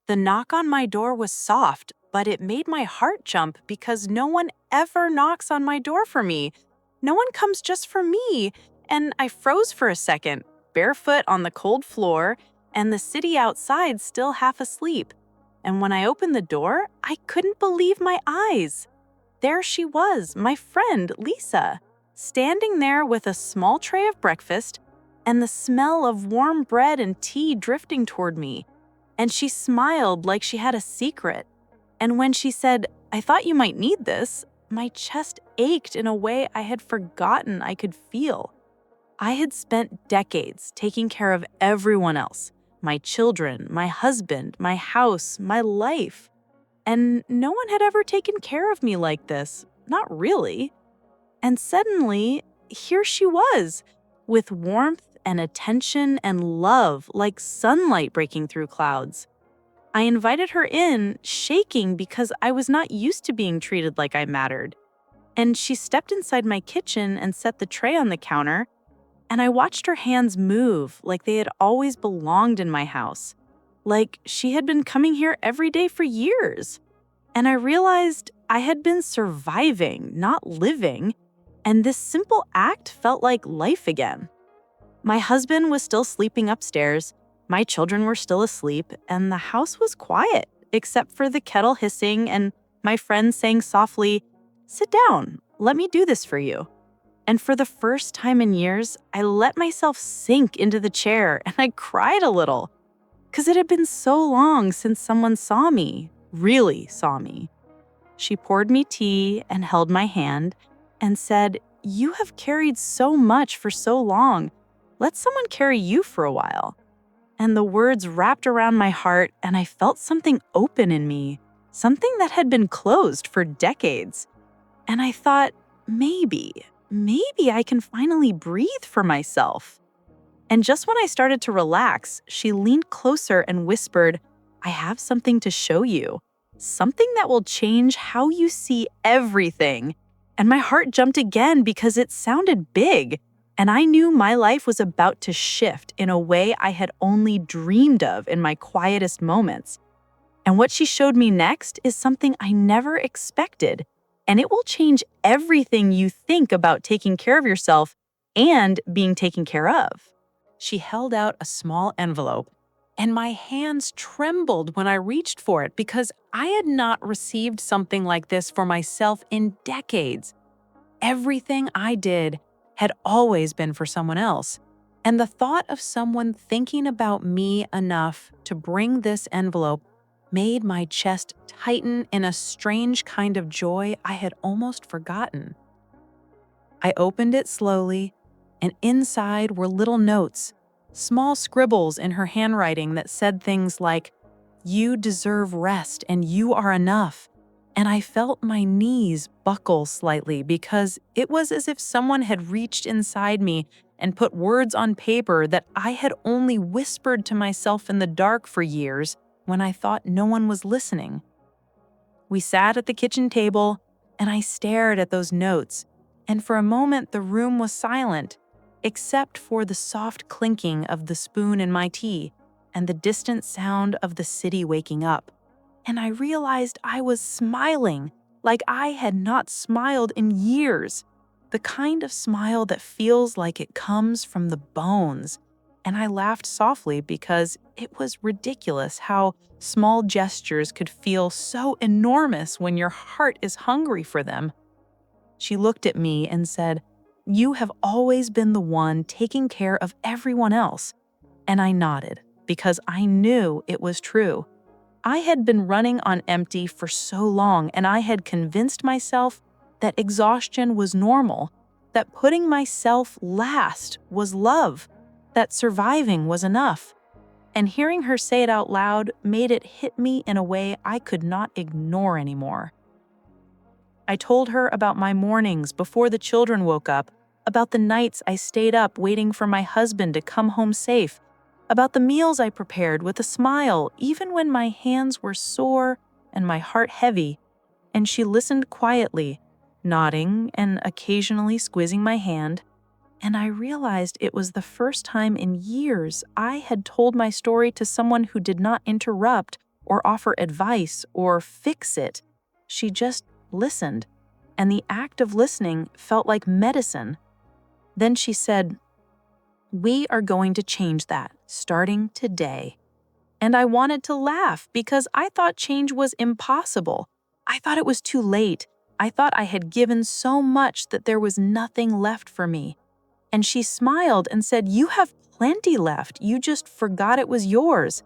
The knock on my door was soft, but it made my heart jump because no one ever knocks on my door for me. No one comes just for me. And I froze for a second, barefoot on the cold floor, and the city outside still half asleep. And when I opened the door, I couldn't believe my eyes. There she was, my friend, Lisa, standing there with a small tray of breakfast and the smell of warm bread and tea drifting toward me. And she smiled like she had a secret. And when she said, "I thought you might need this," my chest ached in a way I had forgotten I could feel. I had spent decades taking care of everyone else, my children, my husband, my house, my life. And no one had ever taken care of me like this, not really. And suddenly, here she was, with warmth and attention and love like sunlight breaking through clouds. I invited her in, shaking because I was not used to being treated like I mattered. And she stepped inside my kitchen and set the tray on the counter, and I watched her hands move like they had always belonged in my house, like she had been coming here every day for years. And I realized I had been surviving, not living, and this simple act felt like life again. My husband was still sleeping upstairs, my children were still asleep, and the house was quiet, except for the kettle hissing and my friend saying softly, "Sit down, let me do this for you." And for the first time in years, I let myself sink into the chair and I cried a little, because it had been so long since someone saw me, really saw me. She poured me tea and held my hand and said, "You have carried so much for so long. Let someone carry you for a while." And the words wrapped around my heart, and I felt something open in me, something that had been closed for decades. And I thought, maybe I can finally breathe for myself. And just when I started to relax, she leaned closer and whispered, "I have something to show you, something that will change how you see everything." And my heart jumped again because it sounded big. And I knew my life was about to shift in a way I had only dreamed of in my quietest moments. And what she showed me next is something I never expected. And it will change everything you think about taking care of yourself and being taken care of. She held out a small envelope, and my hands trembled when I reached for it because I had not received something like this for myself in decades. Everything I did had always been for someone else, and the thought of someone thinking about me enough to bring this envelope made my chest tighten in a strange kind of joy I had almost forgotten. I opened it slowly, and inside were little notes, small scribbles in her handwriting that said things like, "You deserve rest and you are enough." And I felt my knees buckle slightly because it was as if someone had reached inside me and put words on paper that I had only whispered to myself in the dark for years when I thought no one was listening. We sat at the kitchen table, and I stared at those notes, and for a moment the room was silent, except for the soft clinking of the spoon in my tea and the distant sound of the city waking up. And I realized I was smiling like I had not smiled in years, the kind of smile that feels like it comes from the bones. And I laughed softly because it was ridiculous how small gestures could feel so enormous when your heart is hungry for them. She looked at me and said, "You have always been the one taking care of everyone else." And I nodded because I knew it was true. I had been running on empty for so long, and I had convinced myself that exhaustion was normal, that putting myself last was love, that surviving was enough. And hearing her say it out loud made it hit me in a way I could not ignore anymore. I told her about my mornings before the children woke up, about the nights I stayed up waiting for my husband to come home safe, about the meals I prepared with a smile even when my hands were sore and my heart heavy. And she listened quietly, nodding and occasionally squeezing my hand. And I realized it was the first time in years I had told my story to someone who did not interrupt or offer advice or fix it. She just listened, and the act of listening felt like medicine. Then she said, "We are going to change that, starting today." And I wanted to laugh because I thought change was impossible. I thought it was too late. I thought I had given so much that there was nothing left for me. And she smiled and said, "You have plenty left. You just forgot it was yours."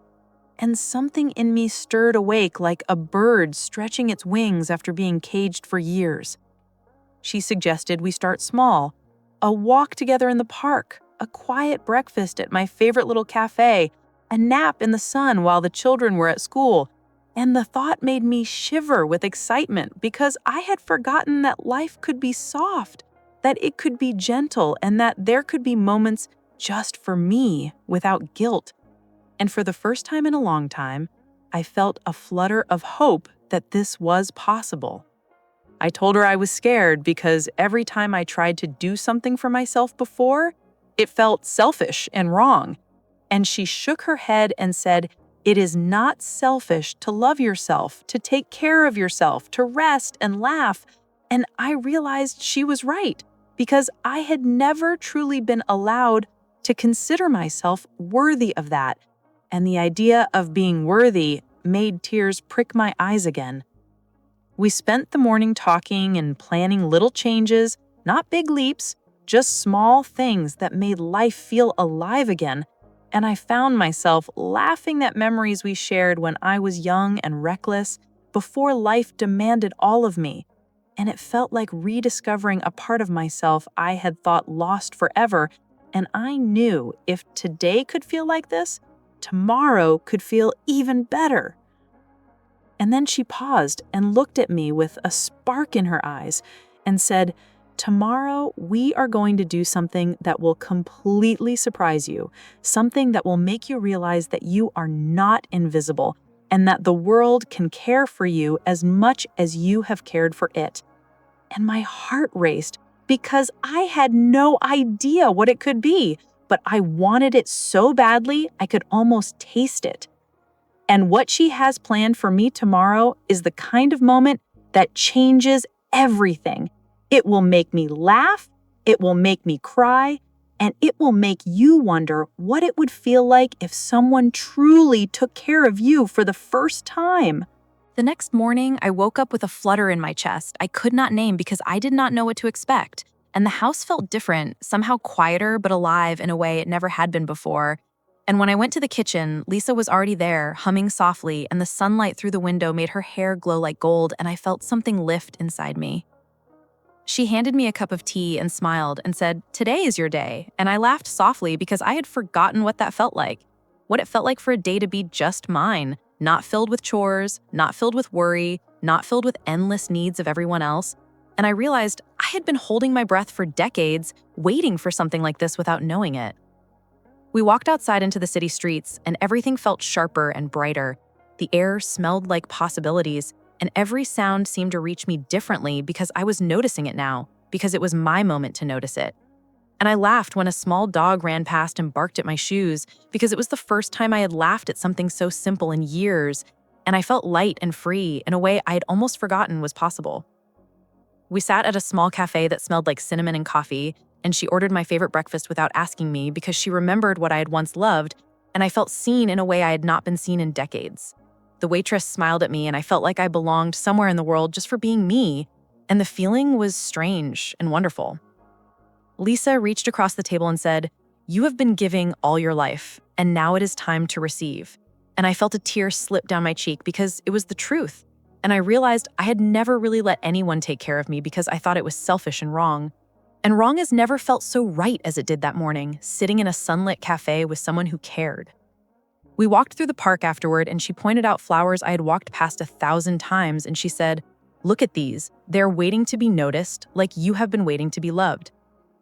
And something in me stirred awake like a bird stretching its wings after being caged for years. She suggested we start small, a walk together in the park, a quiet breakfast at my favorite little cafe, a nap in the sun while the children were at school. And the thought made me shiver with excitement because I had forgotten that life could be soft, that it could be gentle, and that there could be moments just for me without guilt. And for the first time in a long time, I felt a flutter of hope that this was possible. I told her I was scared because every time I tried to do something for myself before, it felt selfish and wrong. And she shook her head and said, "It is not selfish to love yourself, to take care of yourself, to rest and laugh." And I realized she was right because I had never truly been allowed to consider myself worthy of that. And the idea of being worthy made tears prick my eyes again. We spent the morning talking and planning little changes, not big leaps, just small things that made life feel alive again. And I found myself laughing at memories we shared when I was young and reckless, before life demanded all of me. And it felt like rediscovering a part of myself I had thought lost forever. And I knew if today could feel like this, tomorrow could feel even better. And then she paused and looked at me with a spark in her eyes and said, "Tomorrow, we are going to do something that will completely surprise you, something that will make you realize that you are not invisible and that the world can care for you as much as you have cared for it." And my heart raced because I had no idea what it could be, but I wanted it so badly I could almost taste it. And what she has planned for me tomorrow is the kind of moment that changes everything. It will make me laugh, it will make me cry, and it will make you wonder what it would feel like if someone truly took care of you for the first time. The next morning, I woke up with a flutter in my chest I could not name because I did not know what to expect. And the house felt different, somehow quieter but alive in a way it never had been before. And when I went to the kitchen, Lisa was already there, humming softly, and the sunlight through the window made her hair glow like gold, and I felt something lift inside me. She handed me a cup of tea and smiled and said, "Today is your day." And I laughed softly because I had forgotten what that felt like. What it felt like for a day to be just mine, not filled with chores, not filled with worry, not filled with endless needs of everyone else. And I realized I had been holding my breath for decades, waiting for something like this without knowing it. We walked outside into the city streets, and everything felt sharper and brighter. The air smelled like possibilities, and every sound seemed to reach me differently because I was noticing it now, because it was my moment to notice it. And I laughed when a small dog ran past and barked at my shoes because it was the first time I had laughed at something so simple in years, and I felt light and free in a way I had almost forgotten was possible. We sat at a small cafe that smelled like cinnamon and coffee, and she ordered my favorite breakfast without asking me because she remembered what I had once loved, and I felt seen in a way I had not been seen in decades. The waitress smiled at me, and I felt like I belonged somewhere in the world just for being me, and the feeling was strange and wonderful. Lisa reached across the table and said, "You have been giving all your life, and now it is time to receive." And I felt a tear slip down my cheek because it was the truth. And I realized I had never really let anyone take care of me because I thought it was selfish and wrong. And wrong has never felt so right as it did that morning, sitting in a sunlit cafe with someone who cared. We walked through the park afterward, and she pointed out flowers I had walked past 1,000 times, and she said, "Look at these. They're waiting to be noticed, like you have been waiting to be loved."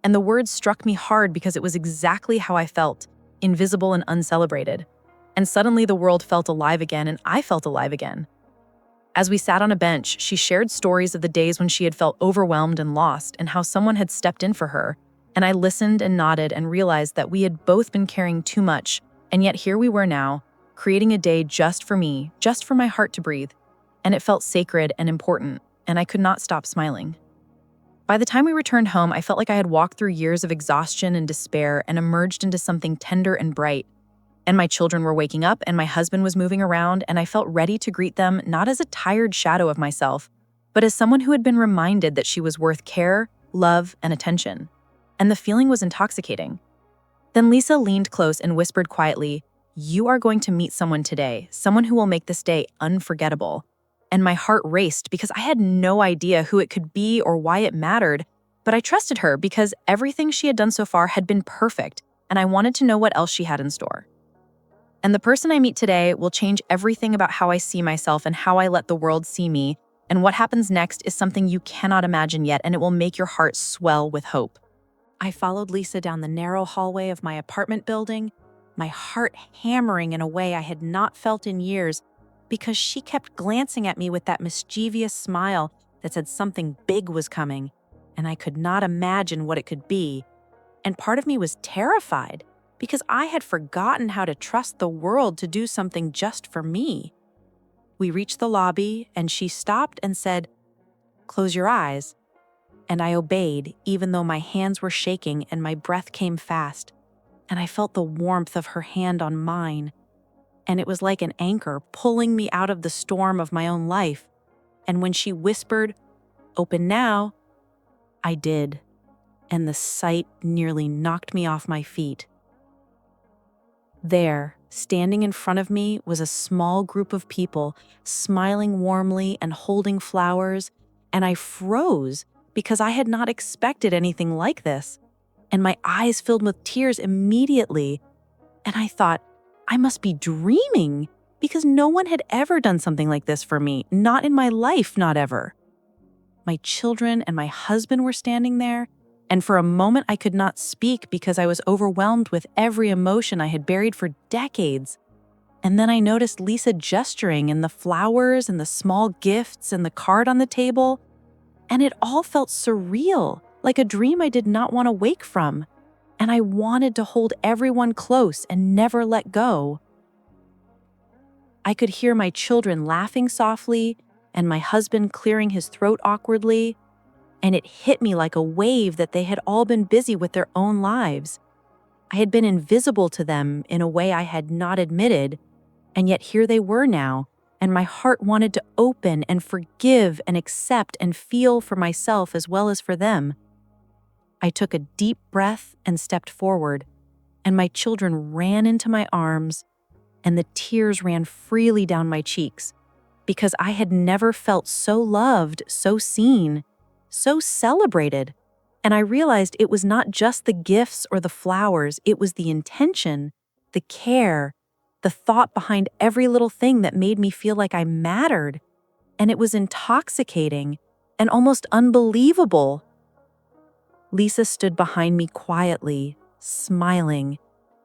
And the words struck me hard because it was exactly how I felt, invisible and uncelebrated. And suddenly the world felt alive again, and I felt alive again. As we sat on a bench, she shared stories of the days when she had felt overwhelmed and lost, and how someone had stepped in for her. And I listened and nodded and realized that we had both been carrying too much, and yet here we were now, creating a day just for me, just for my heart to breathe. And it felt sacred and important, and I could not stop smiling. By the time we returned home, I felt like I had walked through years of exhaustion and despair and emerged into something tender and bright. And my children were waking up, and my husband was moving around, and I felt ready to greet them not as a tired shadow of myself, but as someone who had been reminded that she was worth care, love, and attention. And the feeling was intoxicating. Then Lisa leaned close and whispered quietly, "You are going to meet someone today, someone who will make this day unforgettable." And my heart raced because I had no idea who it could be or why it mattered, but I trusted her because everything she had done so far had been perfect, and I wanted to know what else she had in store. And the person I meet today will change everything about how I see myself and how I let the world see me, and what happens next is something you cannot imagine yet, and it will make your heart swell with hope. I followed Lisa down the narrow hallway of my apartment building, my heart hammering in a way I had not felt in years, because she kept glancing at me with that mischievous smile that said something big was coming, and I could not imagine what it could be. And part of me was terrified, because I had forgotten how to trust the world to do something just for me. We reached the lobby, and she stopped and said, "Close your eyes." And I obeyed, even though my hands were shaking and my breath came fast. And I felt the warmth of her hand on mine. And it was like an anchor pulling me out of the storm of my own life. And when she whispered, "Open now," I did. And the sight nearly knocked me off my feet. There, standing in front of me, was a small group of people, smiling warmly and holding flowers, and I froze because I had not expected anything like this. And my eyes filled with tears immediately. And I thought, I must be dreaming, because no one had ever done something like this for me, not in my life, not ever. My children and my husband were standing there, and for a moment I could not speak because I was overwhelmed with every emotion I had buried for decades. And then I noticed Lisa gesturing and the flowers and the small gifts and the card on the table, and it all felt surreal, like a dream I did not want to wake from. And I wanted to hold everyone close and never let go. I could hear my children laughing softly and my husband clearing his throat awkwardly, and it hit me like a wave that they had all been busy with their own lives. I had been invisible to them in a way I had not admitted, and yet here they were now, and my heart wanted to open and forgive and accept and feel for myself as well as for them. I took a deep breath and stepped forward, and my children ran into my arms, and the tears ran freely down my cheeks, because I had never felt so loved, so seen, so celebrated. And I realized it was not just the gifts or the flowers, it was the intention, the care, the thought behind every little thing that made me feel like I mattered. And it was intoxicating and almost unbelievable. Lisa stood behind me quietly, smiling,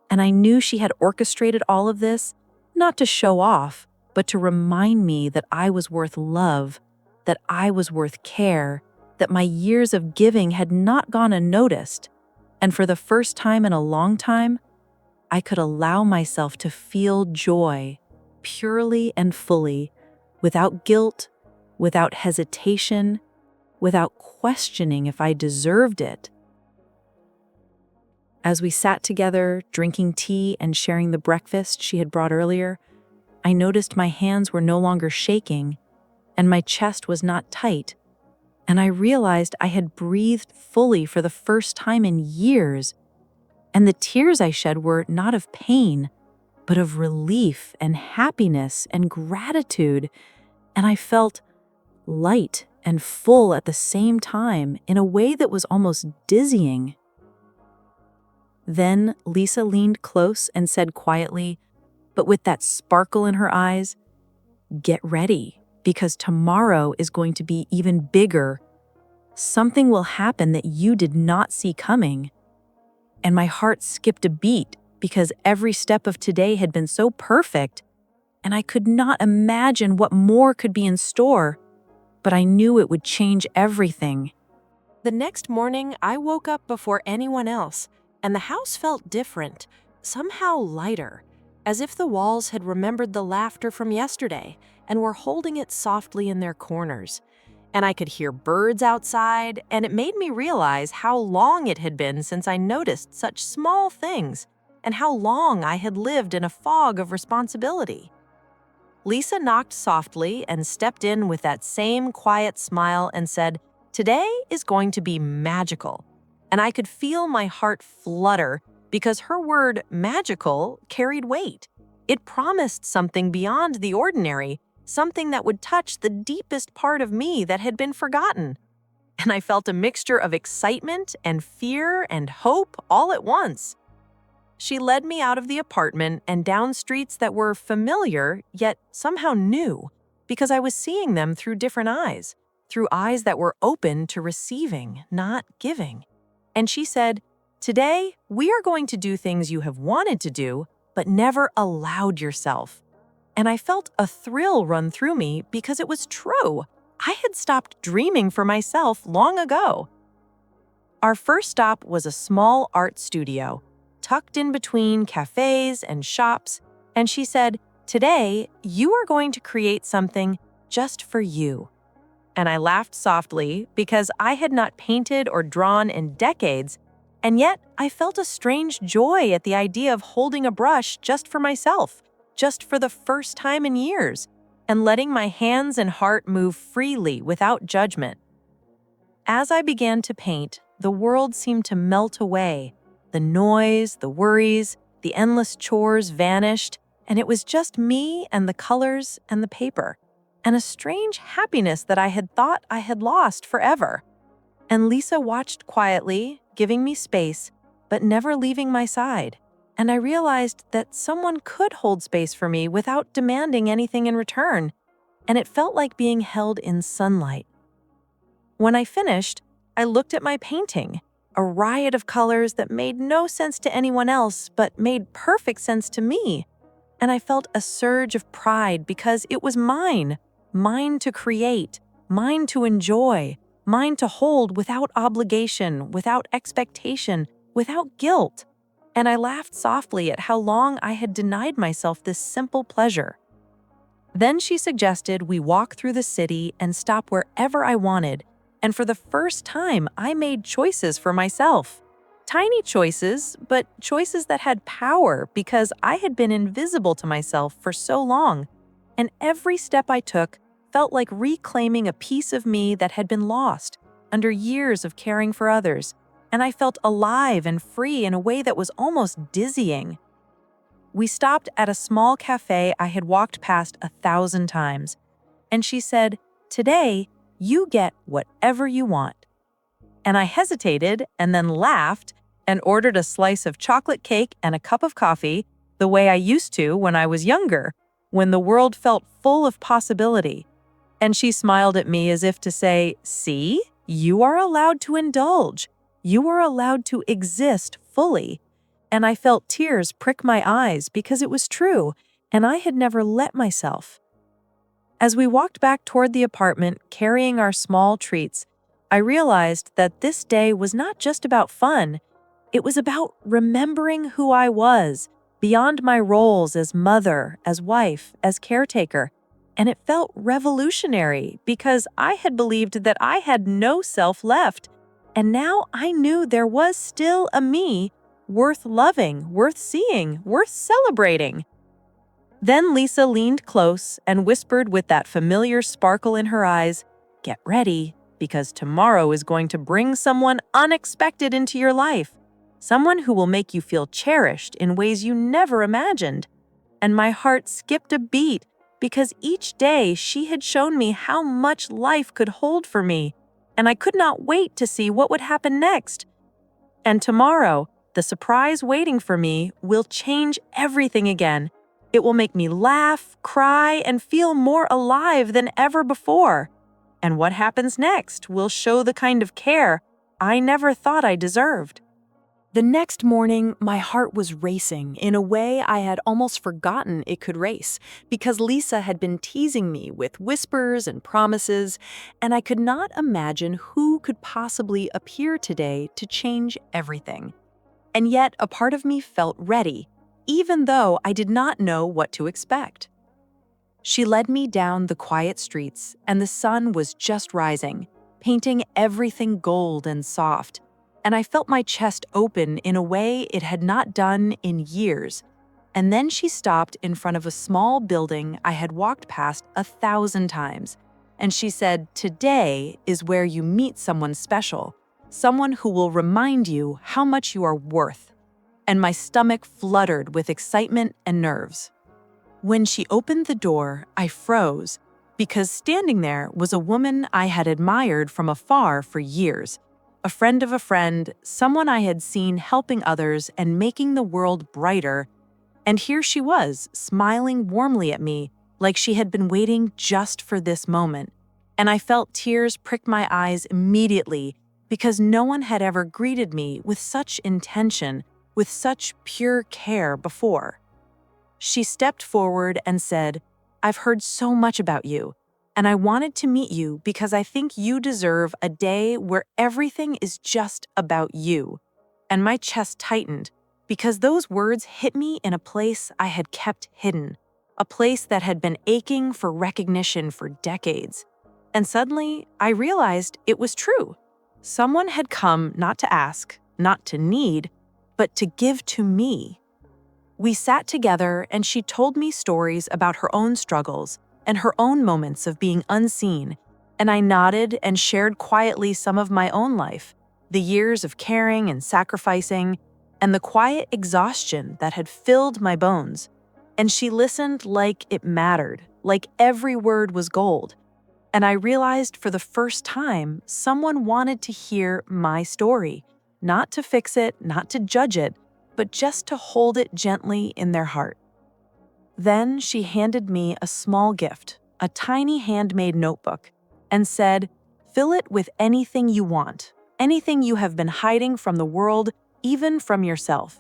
and I knew she had orchestrated all of this, not to show off, but to remind me that I was worth love, that I was worth care, that my years of giving had not gone unnoticed, and for the first time in a long time, I could allow myself to feel joy, purely and fully, without guilt, without hesitation, without questioning if I deserved it. As we sat together, drinking tea and sharing the breakfast she had brought earlier, I noticed my hands were no longer shaking, and my chest was not tight, and I realized I had breathed fully for the first time in years, and the tears I shed were not of pain, but of relief and happiness and gratitude, and I felt light and full at the same time in a way that was almost dizzying. Then Lisa leaned close and said quietly, but with that sparkle in her eyes, "Get ready, because tomorrow is going to be even bigger. Something will happen that you did not see coming." And my heart skipped a beat because every step of today had been so perfect, and I could not imagine what more could be in store, but I knew it would change everything. The next morning, I woke up before anyone else, and the house felt different, somehow lighter. as if the walls had remembered the laughter from yesterday and were holding it softly in their corners. And I could hear birds outside, and it made me realize how long it had been since I noticed such small things and how long I had lived in a fog of responsibility. Lisa knocked softly and stepped in with that same quiet smile and said, "Today is going to be magical." And I could feel my heart flutter because her word magical carried weight. It promised something beyond the ordinary, something that would touch the deepest part of me that had been forgotten. And I felt a mixture of excitement and fear and hope all at once. She led me out of the apartment and down streets that were familiar, yet somehow new, because I was seeing them through different eyes, through eyes that were open to receiving, not giving. And she said, "Today, we are going to do things you have wanted to do, but never allowed yourself." And I felt a thrill run through me because it was true. I had stopped dreaming for myself long ago. Our first stop was a small art studio, tucked in between cafes and shops, and she said, "Today, you are going to create something just for you." And I laughed softly because I had not painted or drawn in decades, and yet I felt a strange joy at the idea of holding a brush just for myself, just for the first time in years, and letting my hands and heart move freely without judgment. As I began to paint, the world seemed to melt away. The noise, the worries, the endless chores vanished, and it was just me and the colors and the paper, and a strange happiness that I had thought I had lost forever. And Lisa watched quietly, giving me space, but never leaving my side. And I realized that someone could hold space for me without demanding anything in return, and it felt like being held in sunlight. When I finished, I looked at my painting, a riot of colors that made no sense to anyone else but made perfect sense to me. And I felt a surge of pride because it was mine to create, mine to enjoy, mine to hold without obligation, without expectation, without guilt. And I laughed softly at how long I had denied myself this simple pleasure. Then she suggested we walk through the city and stop wherever I wanted, and for the first time, I made choices for myself. Tiny choices, but choices that had power because I had been invisible to myself for so long, and every step I took felt like reclaiming a piece of me that had been lost under years of caring for others, and I felt alive and free in a way that was almost dizzying. We stopped at a small cafe I had walked past 1,000 times, and she said, "Today, you get whatever you want." And I hesitated and then laughed and ordered a slice of chocolate cake and a cup of coffee the way I used to when I was younger, when the world felt full of possibility. And she smiled at me as if to say, "See, you are allowed to indulge. You are allowed to exist fully." And I felt tears prick my eyes because it was true, and I had never let myself. As we walked back toward the apartment, carrying our small treats, I realized that this day was not just about fun. It was about remembering who I was, beyond my roles as mother, as wife, as caretaker. And it felt revolutionary because I had believed that I had no self left. And now I knew there was still a me worth loving, worth seeing, worth celebrating. Then Lisa leaned close and whispered with that familiar sparkle in her eyes, "Get ready, because tomorrow is going to bring someone unexpected into your life, someone who will make you feel cherished in ways you never imagined." And my heart skipped a beat because each day she had shown me how much life could hold for me, and I could not wait to see what would happen next. And tomorrow, the surprise waiting for me will change everything again. It will make me laugh, cry, and feel more alive than ever before. And what happens next will show the kind of care I never thought I deserved. The next morning, my heart was racing in a way I had almost forgotten it could race, because Lisa had been teasing me with whispers and promises, and I could not imagine who could possibly appear today to change everything. And yet, a part of me felt ready, even though I did not know what to expect. She led me down the quiet streets, and the sun was just rising, painting everything gold and soft, and I felt my chest open in a way it had not done in years. And then she stopped in front of a small building I had walked past 1,000 times, and she said, "Today is where you meet someone special, someone who will remind you how much you are worth." And my stomach fluttered with excitement and nerves. When she opened the door, I froze, because standing there was a woman I had admired from afar for years, a friend of a friend, someone I had seen helping others and making the world brighter. And here she was, smiling warmly at me, like she had been waiting just for this moment. And I felt tears prick my eyes immediately, because no one had ever greeted me with such intention, with such pure care before. She stepped forward and said, "I've heard so much about you, and I wanted to meet you because I think you deserve a day where everything is just about you." And my chest tightened, because those words hit me in a place I had kept hidden, a place that had been aching for recognition for decades. And suddenly, I realized it was true. Someone had come not to ask, not to need, but to give to me. We sat together and she told me stories about her own struggles and her own moments of being unseen, and I nodded and shared quietly some of my own life, the years of caring and sacrificing, and the quiet exhaustion that had filled my bones. And she listened like it mattered, like every word was gold. And I realized for the first time someone wanted to hear my story, not to fix it, not to judge it, but just to hold it gently in their heart. Then she handed me a small gift, a tiny handmade notebook, and said, "Fill it with anything you want, anything you have been hiding from the world, even from yourself."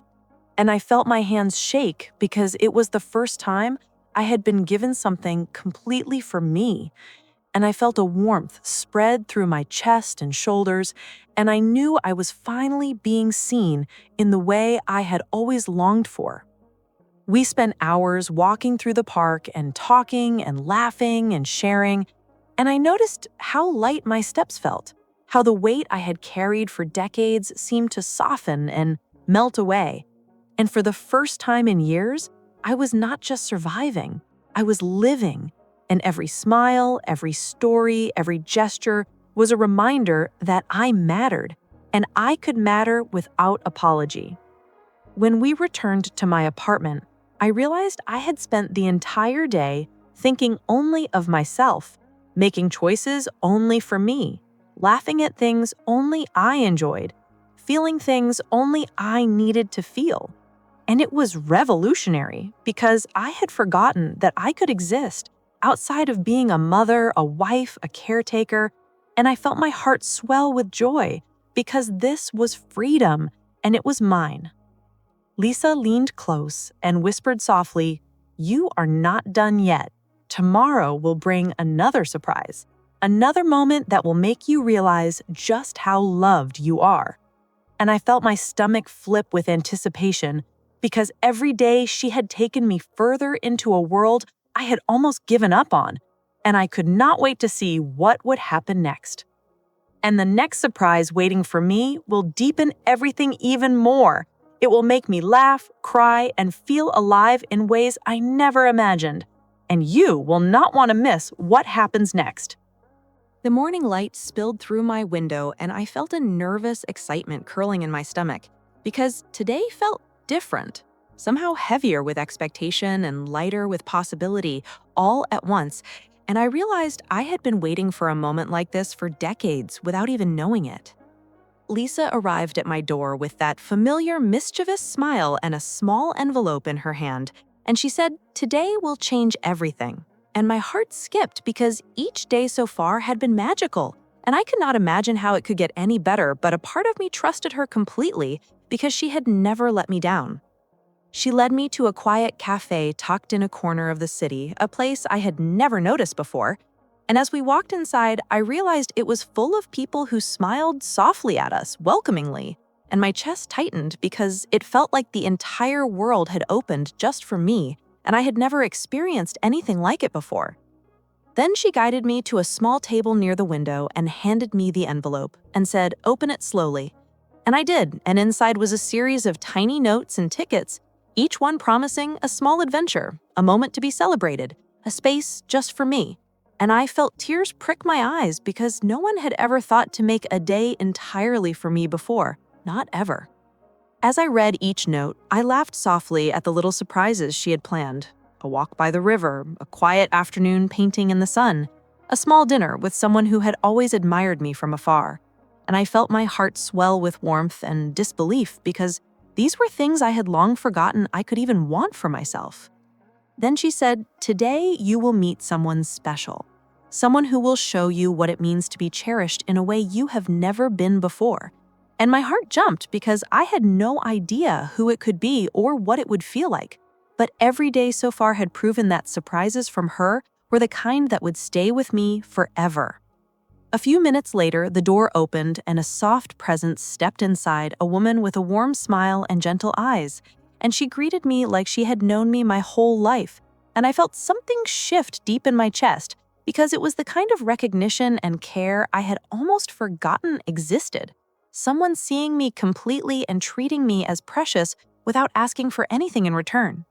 And I felt my hands shake because it was the first time I had been given something completely for me. And I felt a warmth spread through my chest and shoulders, and I knew I was finally being seen in the way I had always longed for. We spent hours walking through the park and talking and laughing and sharing, and I noticed how light my steps felt, how the weight I had carried for decades seemed to soften and melt away. And for the first time in years, I was not just surviving, I was living. And every smile, every story, every gesture was a reminder that I mattered, and I could matter without apology. When we returned to my apartment, I realized I had spent the entire day thinking only of myself, making choices only for me, laughing at things only I enjoyed, feeling things only I needed to feel. And it was revolutionary because I had forgotten that I could exist outside of being a mother, a wife, a caretaker, and I felt my heart swell with joy because this was freedom and it was mine. Lisa leaned close and whispered softly, "You are not done yet. Tomorrow will bring another surprise, another moment that will make you realize just how loved you are." And I felt my stomach flip with anticipation because every day she had taken me further into a world I had almost given up on, and I could not wait to see what would happen next. And the next surprise waiting for me will deepen everything even more. It will make me laugh, cry, and feel alive in ways I never imagined. And you will not want to miss what happens next. The morning light spilled through my window, and I felt a nervous excitement curling in my stomach, because today felt different. Somehow heavier with expectation and lighter with possibility, all at once. And I realized I had been waiting for a moment like this for decades without even knowing it. Lisa arrived at my door with that familiar mischievous smile and a small envelope in her hand, and she said, "Today will change everything." And my heart skipped because each day so far had been magical, and I could not imagine how it could get any better, but a part of me trusted her completely because she had never let me down. She led me to a quiet cafe tucked in a corner of the city, a place I had never noticed before. And as we walked inside, I realized it was full of people who smiled softly at us, welcomingly. and my chest tightened because it felt like the entire world had opened just for me, and I had never experienced anything like it before. Then she guided me to a small table near the window and handed me the envelope and said, "Open it slowly." And I did, and inside was a series of tiny notes and tickets, each one promising a small adventure, a moment to be celebrated, a space just for me. And I felt tears prick my eyes because no one had ever thought to make a day entirely for me before, not ever. As I read each note, I laughed softly at the little surprises she had planned. A walk by the river, a quiet afternoon painting in the sun, a small dinner with someone who had always admired me from afar. And I felt my heart swell with warmth and disbelief because these were things I had long forgotten I could even want for myself. Then she said, "Today you will meet someone special, someone who will show you what it means to be cherished in a way you have never been before." And my heart jumped because I had no idea who it could be or what it would feel like. But every day so far had proven that surprises from her were the kind that would stay with me forever. A few minutes later, the door opened and a soft presence stepped inside, a woman with a warm smile and gentle eyes. And she greeted me like she had known me my whole life. And I felt something shift deep in my chest because it was the kind of recognition and care I had almost forgotten existed. Someone seeing me completely and treating me as precious without asking for anything in return.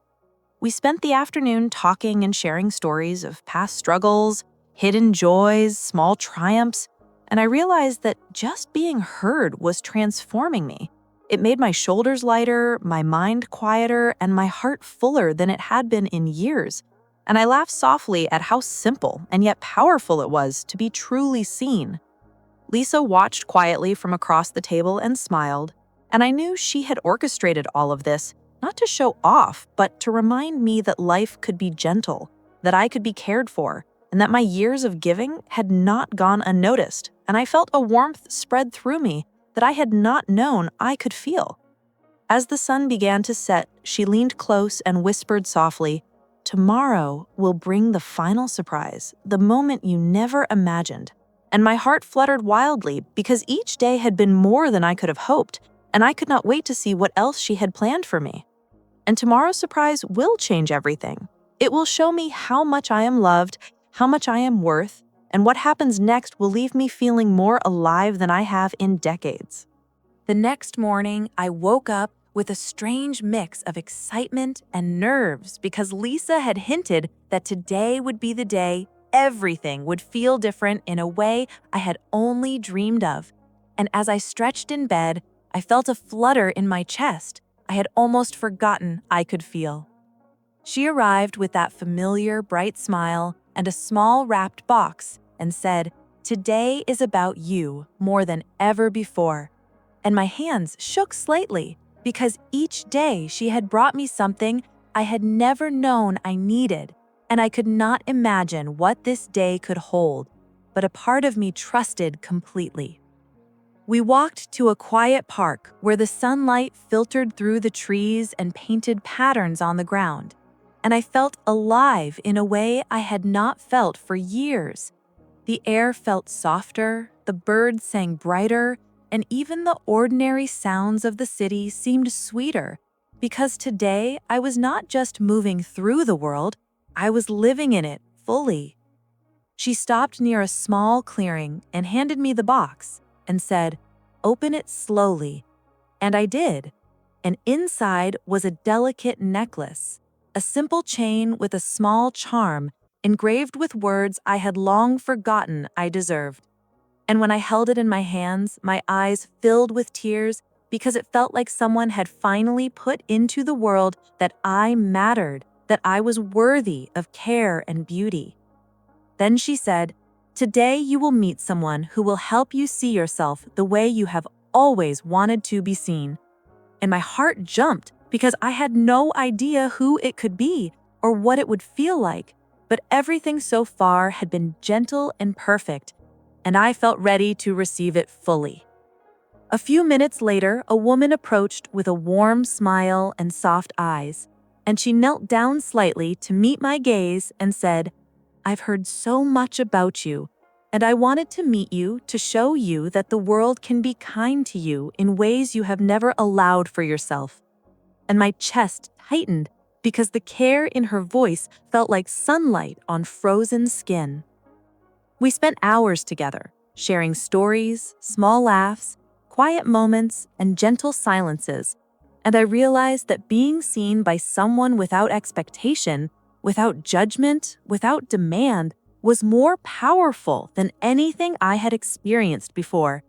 We spent the afternoon talking and sharing stories of past struggles, hidden joys, small triumphs, and I realized that just being heard was transforming me. It made my shoulders lighter, my mind quieter, and my heart fuller than it had been in years. And I laughed softly at how simple and yet powerful it was to be truly seen. Lisa watched quietly from across the table and smiled, and I knew she had orchestrated all of this, not to show off, but to remind me that life could be gentle, that I could be cared for, and that my years of giving had not gone unnoticed, and I felt a warmth spread through me that I had not known I could feel. As the sun began to set, she leaned close and whispered softly, "Tomorrow will bring the final surprise, the moment you never imagined." And my heart fluttered wildly because each day had been more than I could have hoped, and I could not wait to see what else she had planned for me. And tomorrow's surprise will change everything. It will show me how much I am loved, how much I am worth, and what happens next will leave me feeling more alive than I have in decades. The next morning, I woke up with a strange mix of excitement and nerves because Lisa had hinted that today would be the day everything would feel different in a way I had only dreamed of. And as I stretched in bed, I felt a flutter in my chest I had almost forgotten I could feel. She arrived with that familiar bright smile and a small wrapped box and said, "Today is about you more than ever before." And my hands shook slightly because each day she had brought me something I had never known I needed, and I could not imagine what this day could hold, but a part of me trusted completely. We walked to a quiet park where the sunlight filtered through the trees and painted patterns on the ground, and I felt alive in a way I had not felt for years. The air felt softer, the birds sang brighter, and even the ordinary sounds of the city seemed sweeter, because today I was not just moving through the world, I was living in it fully. She stopped near a small clearing and handed me the box and said, "Open it slowly." And I did. And inside was a delicate necklace, a simple chain with a small charm engraved with words I had long forgotten I deserved. And when I held it in my hands, my eyes filled with tears because it felt like someone had finally put into the world that I mattered, that I was worthy of care and beauty. Then she said, "Today you will meet someone who will help you see yourself the way you have always wanted to be seen." And my heart jumped because I had no idea who it could be or what it would feel like, but everything so far had been gentle and perfect, and I felt ready to receive it fully. A few minutes later, a woman approached with a warm smile and soft eyes, and she knelt down slightly to meet my gaze and said, "I've heard so much about you, And I wanted to meet you to show you that the world can be kind to you in ways you have never allowed for yourself. And my chest tightened because the care in her voice felt like sunlight on frozen skin. We spent hours together, sharing stories, small laughs, quiet moments, and gentle silences, and I realized that being seen by someone without expectation, without judgment, without demand, was more powerful than anything I had experienced before,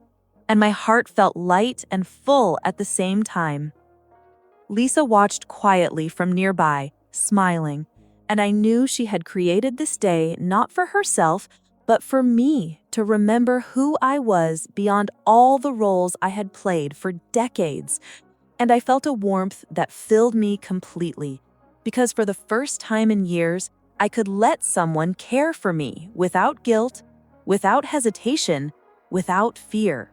and my heart felt light and full at the same time. Lisa watched quietly from nearby, smiling, and I knew she had created this day not for herself, but for me to remember who I was beyond all the roles I had played for decades. And I felt a warmth that filled me completely, because for the first time in years, I could let someone care for me without guilt, without hesitation, without fear.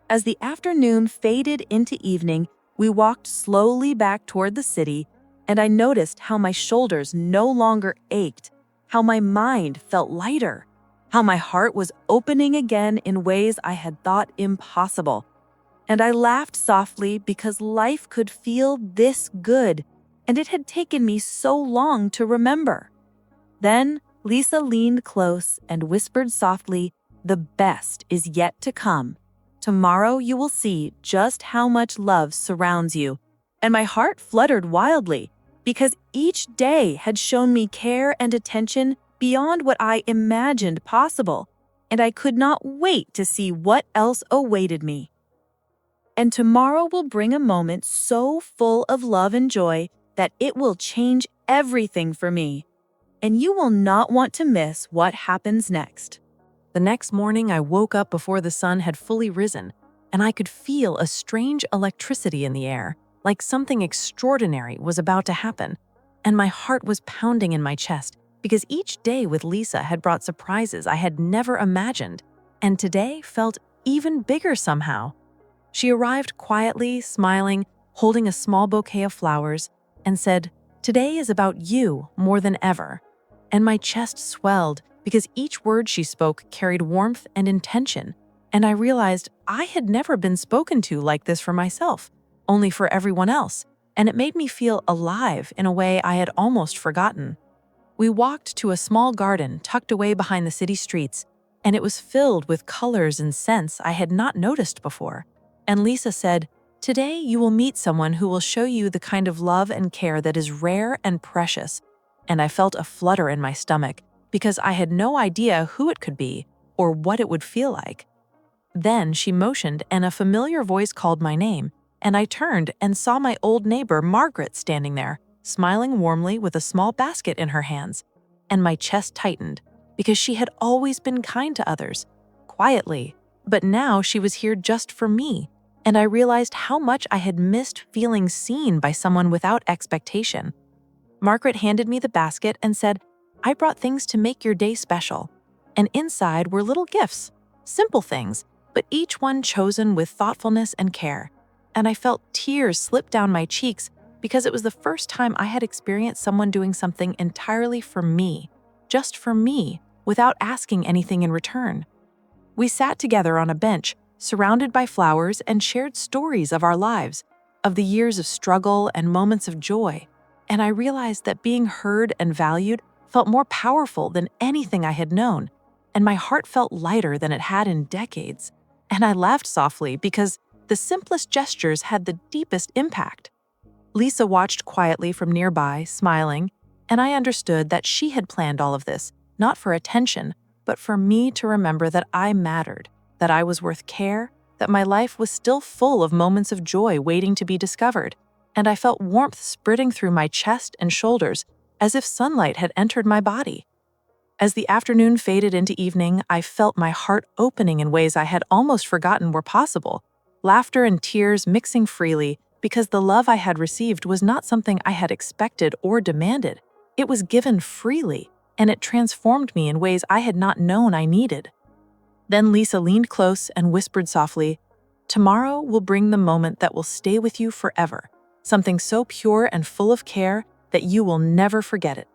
As the afternoon faded into evening, we walked slowly back toward the city, and I noticed how my shoulders no longer ached, how my mind felt lighter, how my heart was opening again in ways I had thought impossible. And I laughed softly because life could feel this good, and it had taken me so long to remember. Then Lisa leaned close and whispered softly, "The best is yet to come. Tomorrow you will see just how much love surrounds you." And my heart fluttered wildly, because each day had shown me care and attention beyond what I imagined possible, and I could not wait to see what else awaited me. And tomorrow will bring a moment so full of love and joy that it will change everything for me. And you will not want to miss what happens next. The next morning, I woke up before the sun had fully risen, and I could feel a strange electricity in the air, like something extraordinary was about to happen. And my heart was pounding in my chest, because each day with Lisa had brought surprises I had never imagined, and today felt even bigger somehow. She arrived quietly, smiling, holding a small bouquet of flowers, and said, "Today is about you more than ever." And my chest swelled because each word she spoke carried warmth and intention, and I realized I had never been spoken to like this for myself, only for everyone else, and it made me feel alive in a way I had almost forgotten. We walked to a small garden tucked away behind the city streets, and it was filled with colors and scents I had not noticed before. And Lisa said, "Today you will meet someone who will show you the kind of love and care that is rare and precious." And I felt a flutter in my stomach because I had no idea who it could be or what it would feel like. Then she motioned and a familiar voice called my name, and I turned and saw my old neighbor Margaret standing there, smiling warmly with a small basket in her hands. And my chest tightened because she had always been kind to others, quietly, but now she was here just for me. And I realized how much I had missed feeling seen by someone without expectation. Margaret handed me the basket and said, "I brought things to make your day special." And inside were little gifts, simple things, but each one chosen with thoughtfulness and care. And I felt tears slip down my cheeks because it was the first time I had experienced someone doing something entirely for me, just for me, without asking anything in return. We sat together on a bench, surrounded by flowers, and shared stories of our lives, of the years of struggle and moments of joy. And I realized that being heard and valued felt more powerful than anything I had known, and my heart felt lighter than it had in decades. And I laughed softly because the simplest gestures had the deepest impact. Lisa watched quietly from nearby, smiling, and I understood that she had planned all of this, not for attention, but for me to remember that I mattered, that I was worth care, that my life was still full of moments of joy waiting to be discovered. And I felt warmth spreading through my chest and shoulders, as if sunlight had entered my body. As the afternoon faded into evening, I felt my heart opening in ways I had almost forgotten were possible, laughter and tears mixing freely, because the love I had received was not something I had expected or demanded. It was given freely, and it transformed me in ways I had not known I needed. Then Lisa leaned close and whispered softly, "Tomorrow will bring the moment that will stay with you forever, something so pure and full of care that you will never forget it."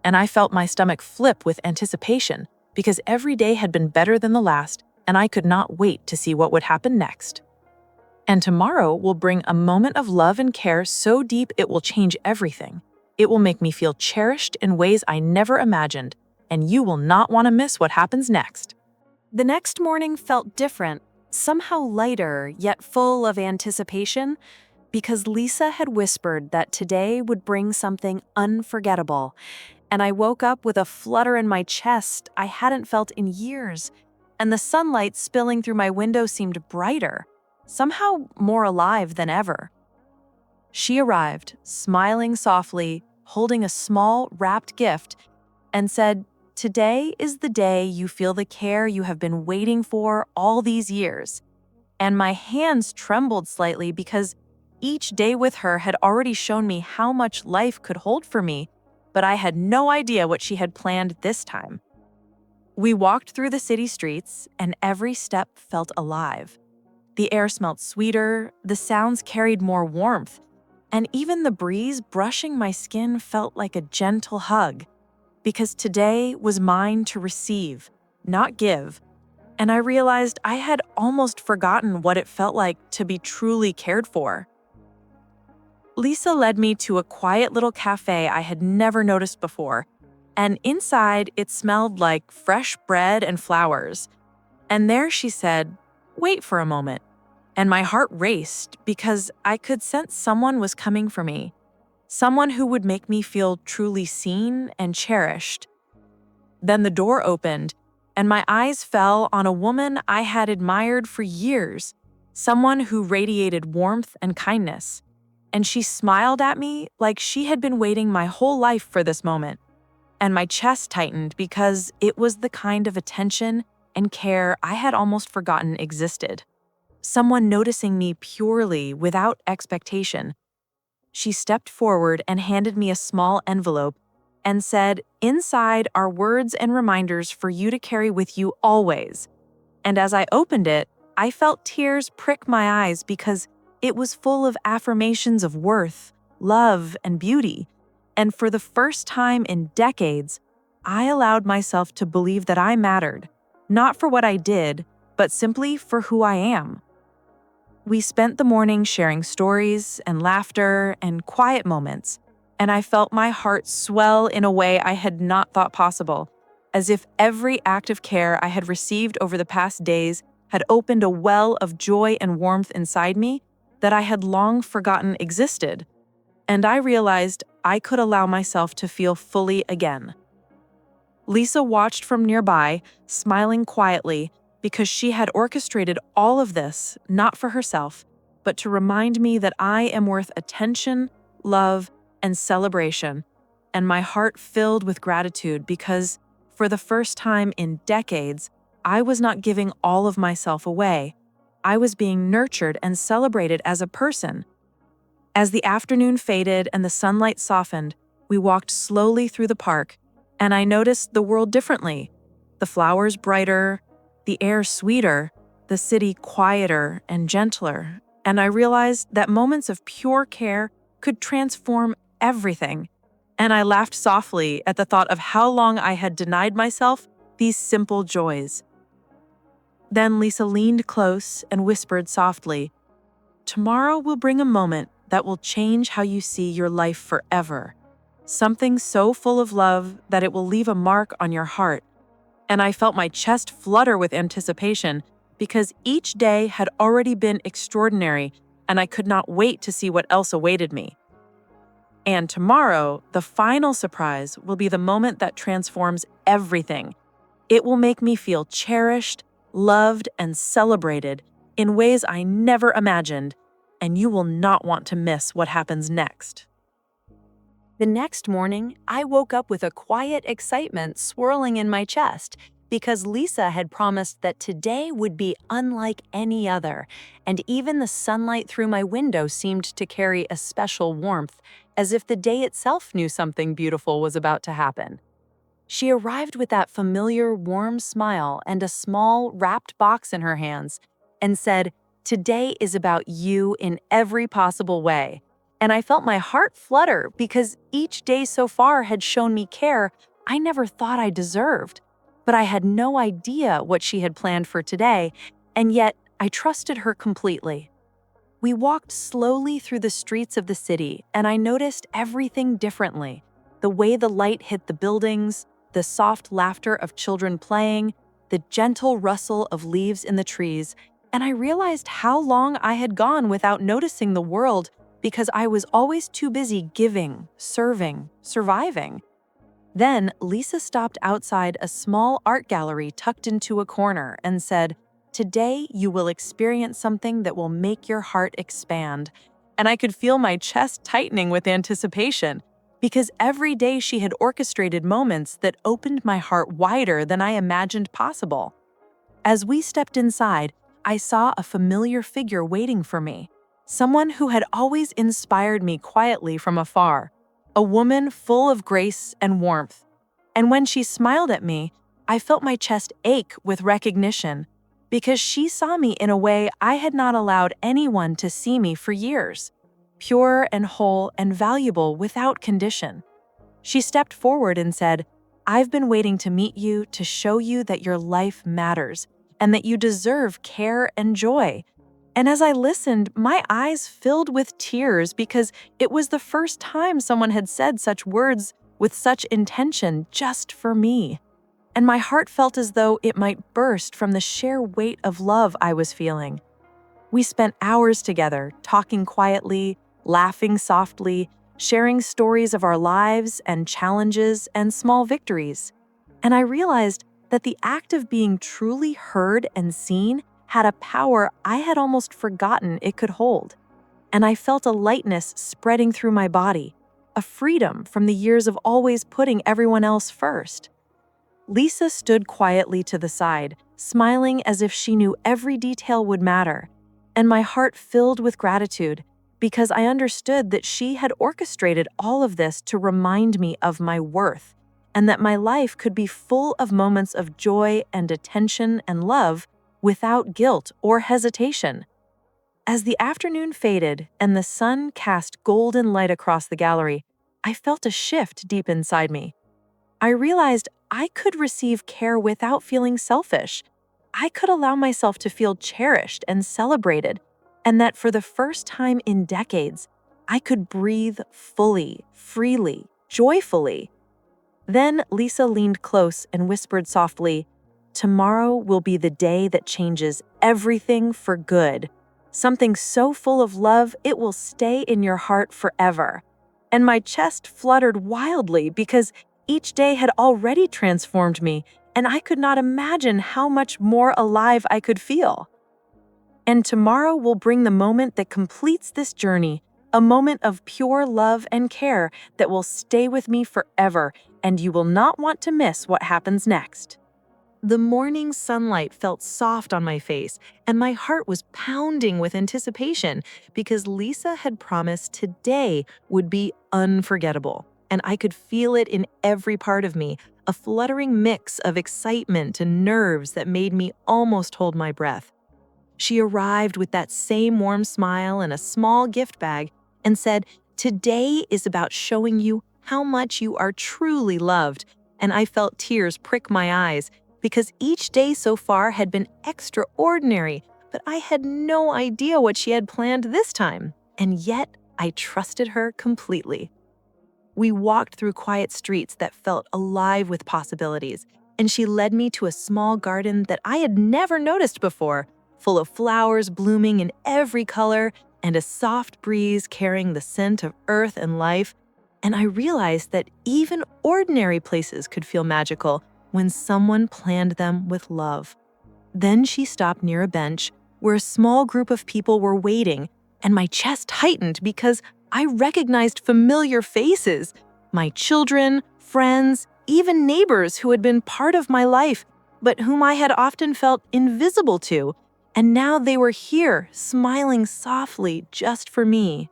And I felt my stomach flip with anticipation, because every day had been better than the last, and I could not wait to see what would happen next. And tomorrow will bring a moment of love and care so deep it will change everything. It will make me feel cherished in ways I never imagined, and you will not want to miss what happens next. The next morning felt different, somehow lighter, yet full of anticipation, because Lisa had whispered that today would bring something unforgettable, and I woke up with a flutter in my chest I hadn't felt in years, and the sunlight spilling through my window seemed brighter, somehow more alive than ever. She arrived, smiling softly, holding a small, wrapped gift, and said, "Today is the day you feel the care you have been waiting for all these years." And my hands trembled slightly because each day with her had already shown me how much life could hold for me, but I had no idea what she had planned this time. We walked through the city streets, and every step felt alive. The air smelled sweeter, the sounds carried more warmth, and even the breeze brushing my skin felt like a gentle hug, because today was mine to receive, not give. And I realized I had almost forgotten what it felt like to be truly cared for. Lisa led me to a quiet little cafe I had never noticed before, and inside it smelled like fresh bread and flowers. And there she said, "Wait for a moment." And my heart raced because I could sense someone was coming for me, someone who would make me feel truly seen and cherished. Then the door opened, and my eyes fell on a woman I had admired for years, someone who radiated warmth and kindness. And she smiled at me like she had been waiting my whole life for this moment. And my chest tightened because it was the kind of attention and care I had almost forgotten existed. Someone noticing me purely without expectation. She stepped forward and handed me a small envelope and said, "Inside are words and reminders for you to carry with you always." And as I opened it, I felt tears prick my eyes because it was full of affirmations of worth, love, and beauty. And for the first time in decades, I allowed myself to believe that I mattered, not for what I did, but simply for who I am. We spent the morning sharing stories and laughter and quiet moments, and I felt my heart swell in a way I had not thought possible, as if every act of care I had received over the past days had opened a well of joy and warmth inside me that I had long forgotten existed, and I realized I could allow myself to feel fully again. Lisa watched from nearby, smiling quietly, because she had orchestrated all of this, not for herself, but to remind me that I am worth attention, love, and celebration, and my heart filled with gratitude because, for the first time in decades, I was not giving all of myself away. I was being nurtured and celebrated as a person. As the afternoon faded and the sunlight softened, we walked slowly through the park, and I noticed the world differently. The flowers brighter, the air sweeter, the city quieter and gentler, and I realized that moments of pure care could transform everything. And I laughed softly at the thought of how long I had denied myself these simple joys. Then Lisa leaned close and whispered softly, "Tomorrow will bring a moment that will change how you see your life forever. Something so full of love that it will leave a mark on your heart." And I felt my chest flutter with anticipation because each day had already been extraordinary, and I could not wait to see what else awaited me. And tomorrow, the final surprise will be the moment that transforms everything. It will make me feel cherished, loved, and celebrated in ways I never imagined, and you will not want to miss what happens next. The next morning, I woke up with a quiet excitement swirling in my chest because Lisa had promised that today would be unlike any other, and even the sunlight through my window seemed to carry a special warmth, as if the day itself knew something beautiful was about to happen. She arrived with that familiar warm smile and a small wrapped box in her hands and said, "Today is about you in every possible way." And I felt my heart flutter because each day so far had shown me care I never thought I deserved. but I had no idea what she had planned for today, and yet I trusted her completely. We walked slowly through the streets of the city, and I noticed everything differently. The way the light hit the buildings, the soft laughter of children playing, the gentle rustle of leaves in the trees, and I realized how long I had gone without noticing the world because I was always too busy giving, serving, surviving. Then Lisa stopped outside a small art gallery tucked into a corner and said, "Today you will experience something that will make your heart expand." And I could feel my chest tightening with anticipation, because every day she had orchestrated moments that opened my heart wider than I imagined possible. As we stepped inside, I saw a familiar figure waiting for me, someone who had always inspired me quietly from afar, a woman full of grace and warmth. And when she smiled at me, I felt my chest ache with recognition, because she saw me in a way I had not allowed anyone to see me for years, pure and whole and valuable without condition. She stepped forward and said, "I've been waiting to meet you to show you that your life matters and that you deserve care and joy." And as I listened, my eyes filled with tears because it was the first time someone had said such words with such intention just for me. And my heart felt as though it might burst from the sheer weight of love I was feeling. We spent hours together, talking quietly, laughing softly, sharing stories of our lives and challenges and small victories. And I realized that the act of being truly heard and seen had a power I had almost forgotten it could hold. And I felt a lightness spreading through my body, a freedom from the years of always putting everyone else first. Lisa stood quietly to the side, smiling as if she knew every detail would matter, and my heart filled with gratitude because I understood that she had orchestrated all of this to remind me of my worth and that my life could be full of moments of joy and attention and love without guilt or hesitation. As the afternoon faded and the sun cast golden light across the gallery, I felt a shift deep inside me. I realized I could receive care without feeling selfish. I could allow myself to feel cherished and celebrated, and that for the first time in decades, I could breathe fully, freely, joyfully. Then Lisa leaned close and whispered softly, "Tomorrow will be the day that changes everything for good. Something so full of love it will stay in your heart forever." And my chest fluttered wildly because each day had already transformed me, and I could not imagine how much more alive I could feel. And tomorrow will bring the moment that completes this journey, a moment of pure love and care that will stay with me forever, and you will not want to miss what happens next. The morning sunlight felt soft on my face, and my heart was pounding with anticipation because Lisa had promised today would be unforgettable, and I could feel it in every part of me, a fluttering mix of excitement and nerves that made me almost hold my breath. She arrived with that same warm smile and a small gift bag and said, "Today is about showing you how much you are truly loved," and I felt tears prick my eyes because each day so far had been extraordinary, but I had no idea what she had planned this time, and yet I trusted her completely. We walked through quiet streets that felt alive with possibilities, and she led me to a small garden that I had never noticed before, full of flowers blooming in every color and a soft breeze carrying the scent of earth and life. And I realized that even ordinary places could feel magical when someone planned them with love. Then she stopped near a bench where a small group of people were waiting, and my chest tightened because I recognized familiar faces, my children, friends, even neighbors who had been part of my life, but whom I had often felt invisible to, and now they were here, smiling softly just for me.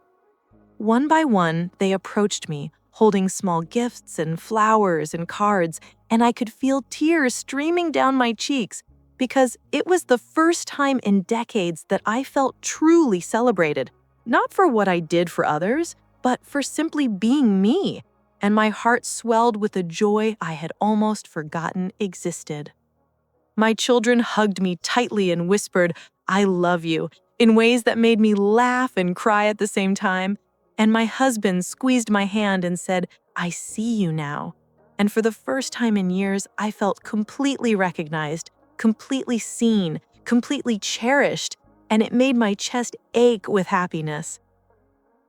One by one, they approached me, holding small gifts and flowers and cards, and I could feel tears streaming down my cheeks because it was the first time in decades that I felt truly celebrated, not for what I did for others, but for simply being me. and my heart swelled with a joy I had almost forgotten existed. My children hugged me tightly and whispered, "I love you," in ways that made me laugh and cry at the same time. And my husband squeezed my hand and said, "I see you now." And for the first time in years, I felt completely recognized, completely seen, completely cherished, and it made my chest ache with happiness.